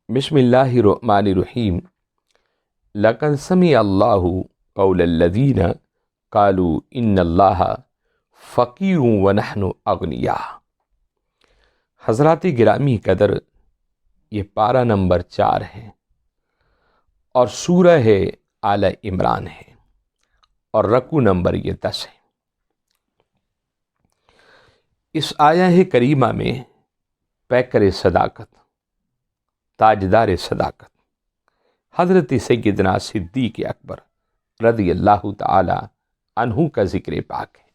بسم اللہ الرحمن الرحیم۔ لقد سمع اللہ قول الذین قالوا ان اللہ فقیر ونحن اغنیاء۔ حضرات گرامی قدر، یہ پارہ نمبر 4 ہے اور سورہ آل عمران ہے اور رکوع نمبر یہ 10 ہے۔ اس آیہ کریمہ میں پیکر صداقت، تاجدار صداقت حضرت سیدنا صدیق اکبر رضی اللہ تعالی عنہ کا ذکر پاک ہے،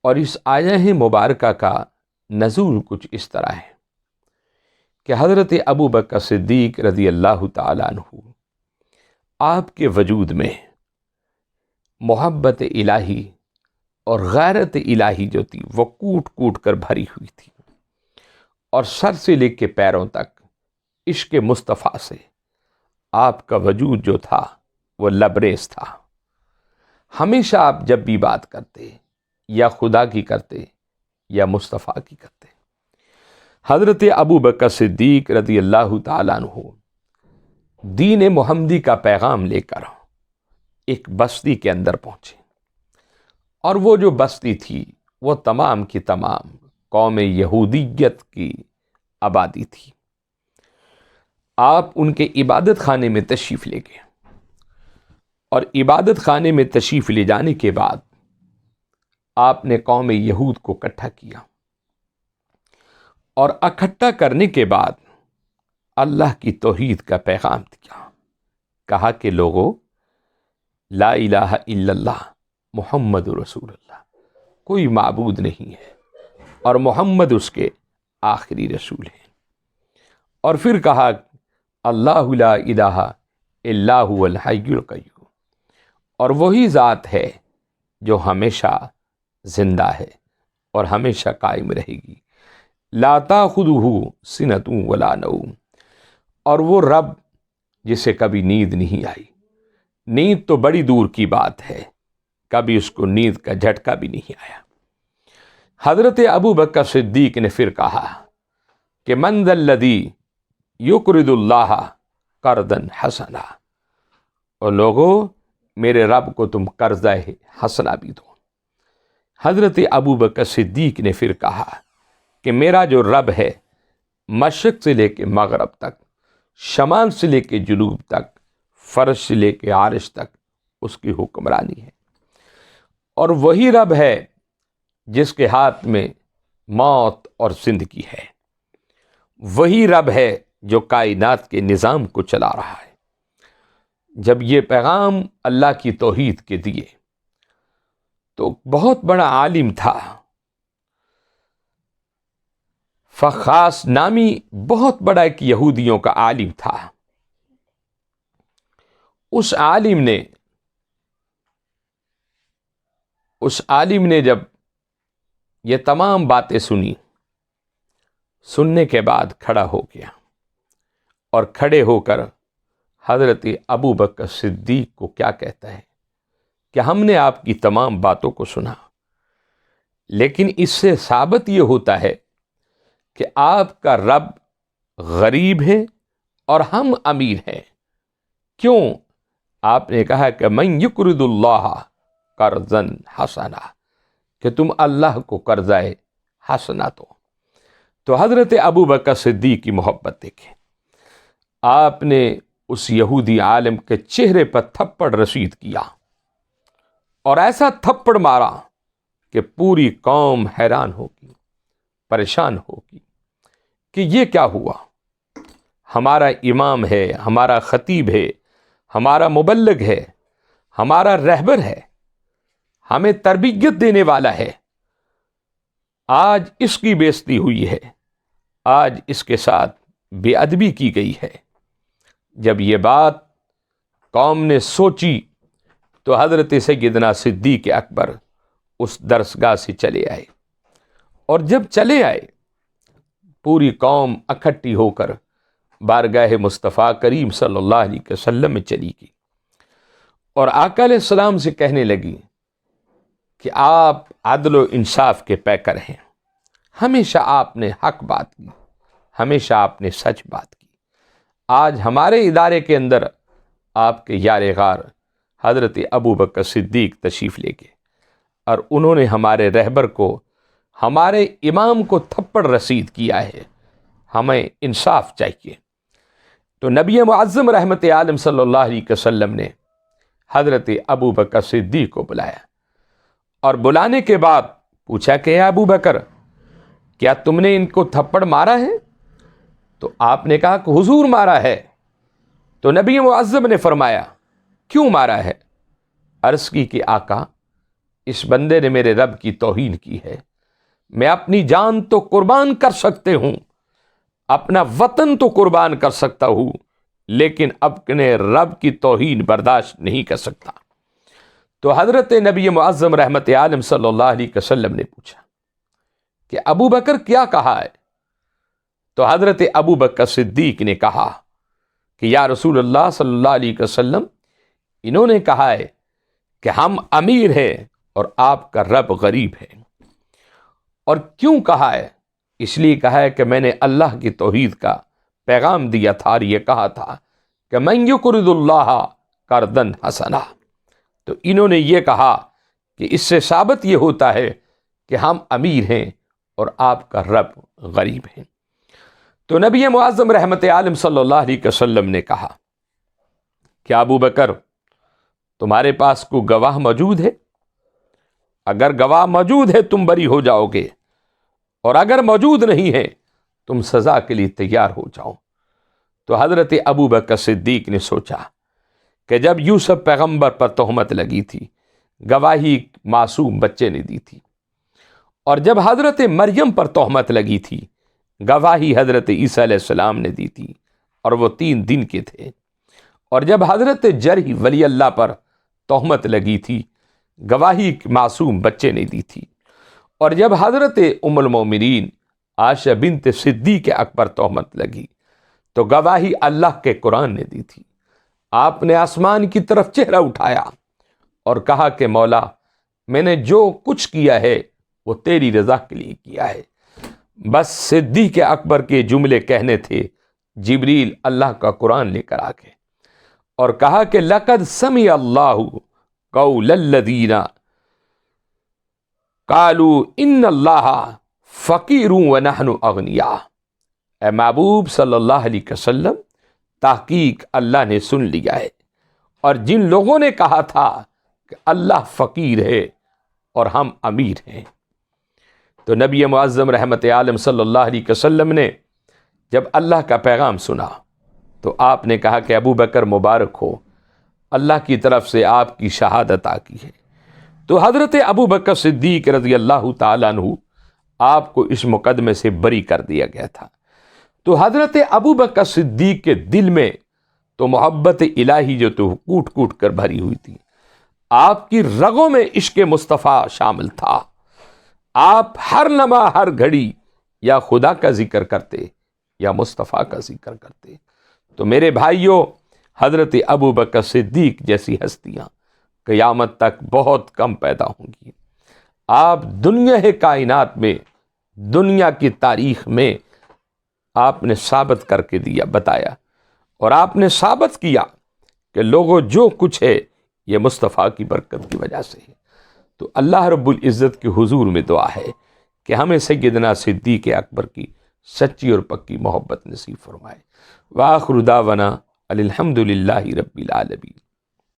اور اس آیہ مبارکہ کا نزول کچھ اس طرح ہے کہ حضرت ابو بکر صدیق رضی اللہ تعالی عنہ آپ کے وجود میں محبت الہی اور غیرت الہی جو تھی وہ کوٹ کوٹ کر بھری ہوئی تھی، اور سر سے لے کے پیروں تک عشق مصطفیٰ سے آپ کا وجود جو تھا وہ لبریز تھا۔ ہمیشہ آپ جب بھی بات کرتے یا خدا کی کرتے یا مصطفیٰ کی کرتے۔ حضرت ابو بکر صدیق رضی اللہ تعالیٰ عنہ دین محمدی کا پیغام لے کر ایک بستی کے اندر پہنچے، اور وہ جو بستی تھی وہ تمام کی تمام قوم یہودیت کی آبادی تھی۔ آپ ان کے عبادت خانے میں تشریف لے گئے، اور عبادت خانے میں تشریف لے جانے کے بعد آپ نے قوم یہود کو اکٹھا کیا، اور اکٹھا کرنے کے بعد اللہ کی توحید کا پیغام دیا۔ کہا کہ لوگوں، لا الہ الا اللہ محمد رسول اللہ، کوئی معبود نہیں ہے اور محمد اس کے آخری رسول ہیں۔ اور پھر کہا اللہ لا الہ الا هو الحی القیوم، اور وہی ذات ہے جو ہمیشہ زندہ ہے اور ہمیشہ قائم رہے گی، لا تاخذہ سنۃ ولا نوم، اور وہ رب جسے کبھی نیند نہیں آئی، نیند تو بڑی دور کی بات ہے، کبھی اس کو نیند کا جھٹکا بھی نہیں آیا۔ حضرت ابو بکر صدیق نے پھر کہا کہ من ذا الذی یقرض اللہ قرضا حسنا، اور لوگوں میرے رب کو تم قرضہ حسنا بھی دو۔ حضرت ابو بکر صدیق نے پھر کہا کہ میرا جو رب ہے مشرق سے لے کے مغرب تک، شمال سے لے کے جنوب تک، فرش سے لے کے عرش تک اس کی حکمرانی ہے، اور وہی رب ہے جس کے ہاتھ میں موت اور زندگی ہے، وہی رب ہے جو کائنات کے نظام کو چلا رہا ہے۔ جب یہ پیغام اللہ کی توحید کے دیے تو بہت بڑا عالم تھا، فخاس نامی بہت بڑا ایک یہودیوں کا عالم تھا۔ اس عالم نے جب یہ تمام باتیں سننے کے بعد کھڑا ہو گیا، اور کھڑے ہو کر حضرت ابو بکر صدیق کو کیا کہتا ہے کہ ہم نے آپ کی تمام باتوں کو سنا، لیکن اس سے ثابت یہ ہوتا ہے کہ آپ کا رب غریب ہے اور ہم امیر ہیں۔ کیوں؟ آپ نے کہا کہ من یقرض اللہ قرضا حسنا، کہ تم اللہ کو قرضہ حسنا دو۔ تو حضرت ابو بکر صدیق کی محبت دیکھیں، آپ نے اس یہودی عالم کے چہرے پر تھپڑ رسید کیا، اور ایسا تھپڑ مارا کہ پوری قوم حیران ہوگی، پریشان ہوگی کہ یہ کیا ہوا۔ ہمارا امام ہے، ہمارا خطیب ہے، ہمارا مبلغ ہے، ہمارا رہبر ہے، ہمیں تربیت دینے والا ہے، آج اس کی بے عزتی ہوئی ہے، آج اس کے ساتھ بے ادبی کی گئی ہے۔ جب یہ بات قوم نے سوچی تو حضرت سیدنا صدیق اکبر اس درسگاہ سے چلے آئے، اور جب چلے آئے پوری قوم اکٹھی ہو کر بارگاہ مصطفیٰ کریم صلی اللہ علیہ وسلم میں چلی گئی، اور آقا علیہ السلام سے کہنے لگی کہ آپ عدل و انصاف کے پیکر ہیں، ہمیشہ آپ نے حق بات کی، ہمیشہ آپ نے سچ بات کی، آج ہمارے ادارے کے اندر آپ کے یار غار حضرت ابو بکر صدیق تشریف لے گئے اور انہوں نے ہمارے رہبر کو، ہمارے امام کو تھپڑ رسید کیا ہے، ہمیں انصاف چاہیے۔ تو نبی معظم رحمت عالم صلی اللہ علیہ وسلم نے حضرت ابو بکر صدیق کو بلایا اور بلانے کے بعد پوچھا کہ اے ابو بکر، کیا تم نے ان کو تھپڑ مارا ہے؟ تو آپ نے کہا کہ حضور مارا ہے۔ تو نبی معظم نے فرمایا کیوں مارا ہے؟ عرض کی کہ آقا، اس بندے نے میرے رب کی توہین کی ہے، میں اپنی جان تو قربان کر سکتے ہوں، اپنا وطن تو قربان کر سکتا ہوں، لیکن اپنے رب کی توہین برداشت نہیں کر سکتا۔ تو حضرت نبی معظم رحمت عالم صلی اللہ علیہ وسلم نے پوچھا کہ ابو بکر کیا کہا ہے؟ تو حضرت ابو بکر صدیق نے کہا کہ یا رسول اللہ صلی اللہ علیہ وسلم، انہوں نے کہا ہے کہ ہم امیر ہیں اور آپ کا رب غریب ہے۔ اور کیوں کہا ہے؟ اس لیے کہا ہے کہ میں نے اللہ کی توحید کا پیغام دیا تھا اور یہ کہا تھا کہ من یقرض اللہ قرضا حسنا۔ تو انہوں نے یہ کہا کہ اس سے ثابت یہ ہوتا ہے کہ ہم امیر ہیں اور آپ کا رب غریب ہے۔ تو نبی معظم رحمت عالم صلی اللہ علیہ وسلم نے کہا کہ ابو بکر، تمہارے پاس کوئی گواہ موجود ہے؟ اگر گواہ موجود ہے تم بری ہو جاؤ گے، اور اگر موجود نہیں ہے تم سزا کے لیے تیار ہو جاؤ۔ تو حضرت ابو بکر صدیق نے سوچا کہ جب یوسف پیغمبر پر تہمت لگی تھی، گواہی معصوم بچے نے دی تھی، اور جب حضرت مریم پر تہمت لگی تھی، گواہی حضرت عیسیٰ علیہ السلام نے دی تھی، اور وہ 3 دن کے تھے، اور جب حضرت جرح ولی اللہ پر تہمت لگی تھی، گواہی معصوم بچے نے دی تھی، اور جب حضرت ام المومنین عائشہ بنت صدیق اکبر تہمت لگی تو گواہی اللہ کے قرآن نے دی تھی۔ آپ نے آسمان کی طرف چہرہ اٹھایا اور کہا کہ مولا، میں نے جو کچھ کیا ہے وہ تیری رضا کے لیے کیا ہے۔ بس صدیق اکبر کے جملے کہنے تھے، جبریل اللہ کا قرآن لے کر آ گئے اور کہا کہ لقد سمع اللہ قول الذین قالوا ان اللہ فقیر ونحن اغنیاء۔ اے محبوب صلی اللہ علیہ وسلم، تحقیق اللہ نے سن لیا ہے، اور جن لوگوں نے کہا تھا کہ اللہ فقیر ہے اور ہم امیر ہیں۔ تو نبی معظم رحمت عالم صلی اللہ علیہ وسلم نے جب اللہ کا پیغام سنا تو آپ نے کہا کہ ابو بکر مبارک ہو، اللہ کی طرف سے آپ کی شہادت آ کی ہے۔ تو حضرت ابو بکر صدیق رضی اللہ تعالیٰ عنہ آپ کو اس مقدمے سے بری کر دیا گیا تھا۔ تو حضرت ابو بکر صدیق کے دل میں تو محبت الہی جو تو کوٹ کوٹ کر بھری ہوئی تھی، آپ کی رگوں میں عشق مصطفیٰ شامل تھا۔ آپ ہر لمحہ ہر گھڑی یا خدا کا ذکر کرتے یا مصطفیٰ کا ذکر کرتے۔ تو میرے بھائیوں، حضرت ابو بکر صدیق جیسی ہستیاں قیامت تک بہت کم پیدا ہوں گی۔ آپ دنیا کائنات میں، دنیا کی تاریخ میں آپ نے ثابت کر کے دیا، بتایا، اور آپ نے ثابت کیا کہ لوگوں جو کچھ ہے یہ مصطفیٰ کی برکت کی وجہ سے ہے۔ تو اللہ رب العزت کے حضور میں دعا ہے کہ ہمیں سیدنا صدیق اکبر کی سچی اور پکی محبت نصیب فرمائے۔ وآخر دعوانا الحمد للہ رب العالمین۔